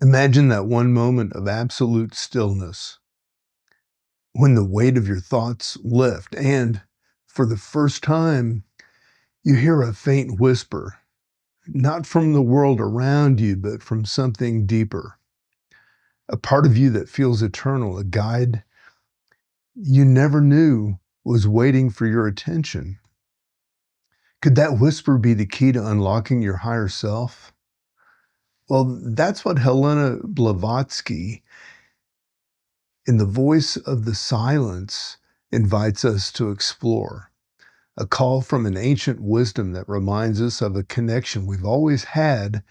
Imagine that one moment of absolute stillness when the weight of your thoughts lift and, for the first time, you hear a faint whisper, not from the world around you, but from something deeper. A part of you that feels eternal, a guide you never knew was waiting for your attention. Could that whisper be the key to unlocking your higher self? Well, that's what Helena Blavatsky, in the voice of the silence, invites us to explore. A call from an ancient wisdom that reminds us of a connection we've always had,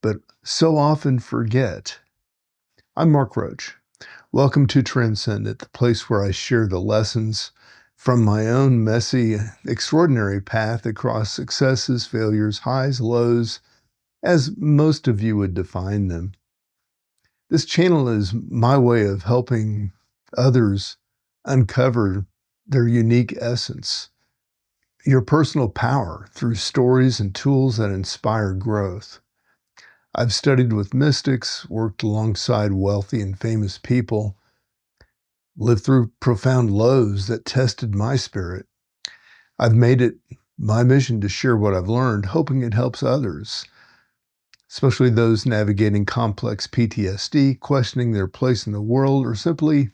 but so often forget. I'm Mark Roach. Welcome to Transcendent, the place where I share the lessons from my own messy, extraordinary path across successes, failures, highs, lows, as most of you would define them. This channel is my way of helping others uncover their unique essence, your personal power through stories and tools that inspire growth. I've studied with mystics, worked alongside wealthy and famous people, lived through profound lows that tested my spirit. I've made it my mission to share what I've learned, hoping it helps others, especially those navigating complex PTSD, questioning their place in the world, or simply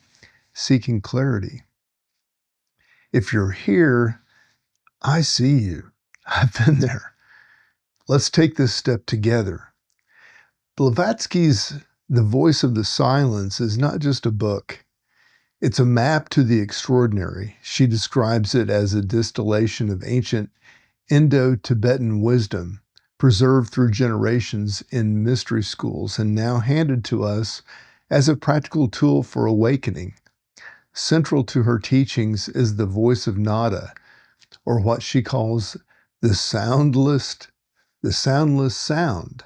seeking clarity. If you're here, I see you. I've been there. Let's take this step together. Blavatsky's The Voice of the Silence is not just a book. It's a map to the extraordinary. She describes it as a distillation of ancient Indo-Tibetan wisdom, preserved through generations in mystery schools and now handed to us as a practical tool for awakening. Central to her teachings is the voice of nada, or what she calls the soundless sound.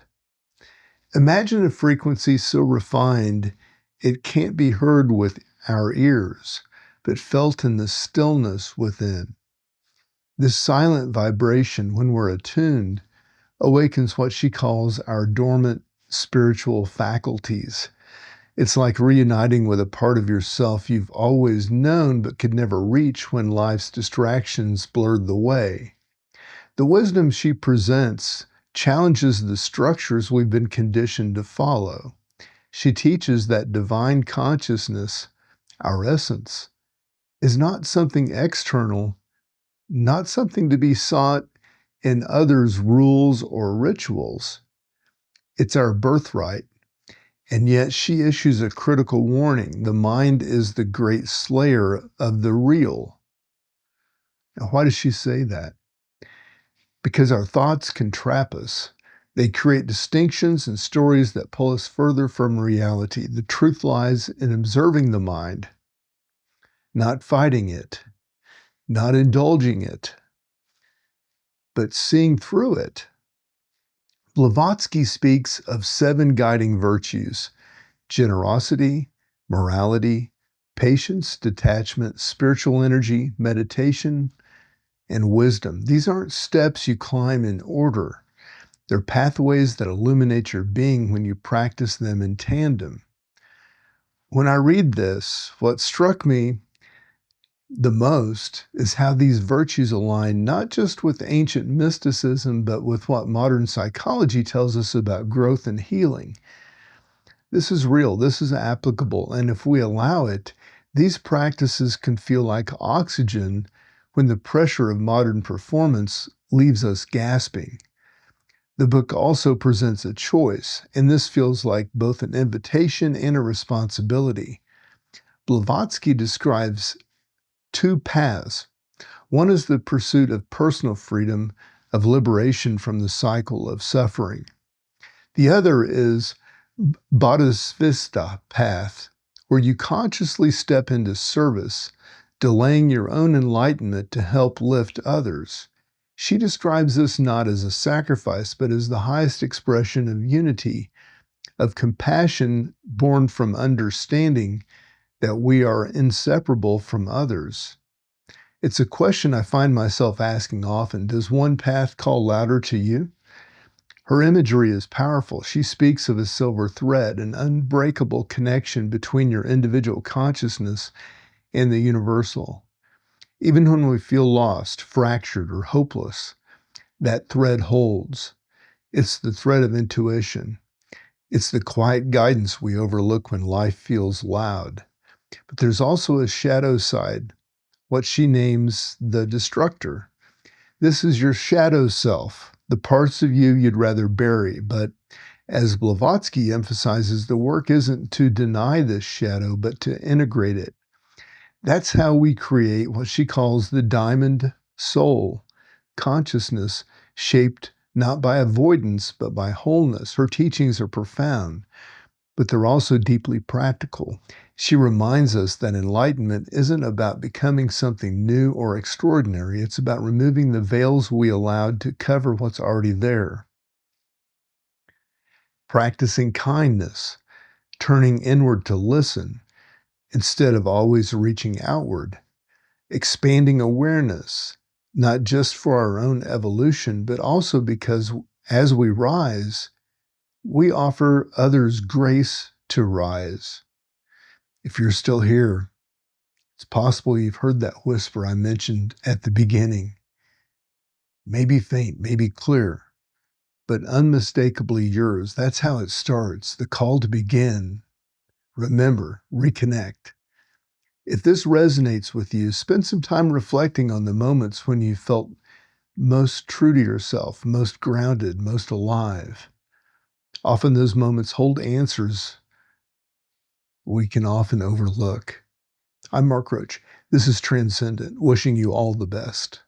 Imagine a frequency so refined it can't be heard with our ears, but felt in the stillness within. This silent vibration, when we're attuned, awakens what she calls our dormant spiritual faculties. It's like reuniting with a part of yourself you've always known but could never reach when life's distractions blurred the way. The wisdom she presents challenges the structures we've been conditioned to follow. She teaches that divine consciousness, our essence, is not something external, not something to be sought in others' rules or rituals. It's our birthright. And yet she issues a critical warning. The mind is the great slayer of the real. Now, why does she say that? Because our thoughts can trap us. They create distinctions and stories that pull us further from reality. The truth lies in observing the mind, not fighting it, not indulging it, but seeing through it. Blavatsky speaks of 7 guiding virtues: generosity, morality, patience, detachment, spiritual energy, meditation, and wisdom. These aren't steps you climb in order. They're pathways that illuminate your being when you practice them in tandem. When I read this, what struck me the most is how these virtues align not just with ancient mysticism, but with what modern psychology tells us about growth and healing. This is real, this is applicable, and if we allow it, these practices can feel like oxygen when the pressure of modern performance leaves us gasping. The book also presents a choice, and this feels like both an invitation and a responsibility. Blavatsky describes 2 paths. One is the pursuit of personal freedom, of liberation from the cycle of suffering. The other is bodhisattva path, where you consciously step into service, delaying your own enlightenment to help lift others. She describes this not as a sacrifice, but as the highest expression of unity, of compassion born from understanding that we are inseparable from others. It's a question I find myself asking often. Does one path call louder to you? Her imagery is powerful. She speaks of a silver thread, an unbreakable connection between your individual consciousness and the universal. Even when we feel lost, fractured, or hopeless, that thread holds. It's the thread of intuition. It's the quiet guidance we overlook when life feels loud. But there's also a shadow side, what she names the destructor. This is your shadow self, the parts of you you'd rather bury. But as Blavatsky emphasizes, the work isn't to deny this shadow, but to integrate it. That's how we create what she calls the diamond soul, consciousness shaped not by avoidance, but by wholeness. Her teachings are profound, but they're also deeply practical. She reminds us that enlightenment isn't about becoming something new or extraordinary. It's about removing the veils we allowed to cover what's already there. Practicing kindness, turning inward to listen instead of always reaching outward. Expanding awareness, not just for our own evolution, but also because as we rise, we offer others grace to rise. If you're still here, it's possible you've heard that whisper I mentioned at the beginning. Maybe faint, maybe clear, but unmistakably yours. That's how it starts. The call to begin. Remember, reconnect. If this resonates with you, spend some time reflecting on the moments when you felt most true to yourself, most grounded, most alive. Often those moments hold answers we can often overlook. I'm Mark Roach. This is Transcendent, wishing you all the best.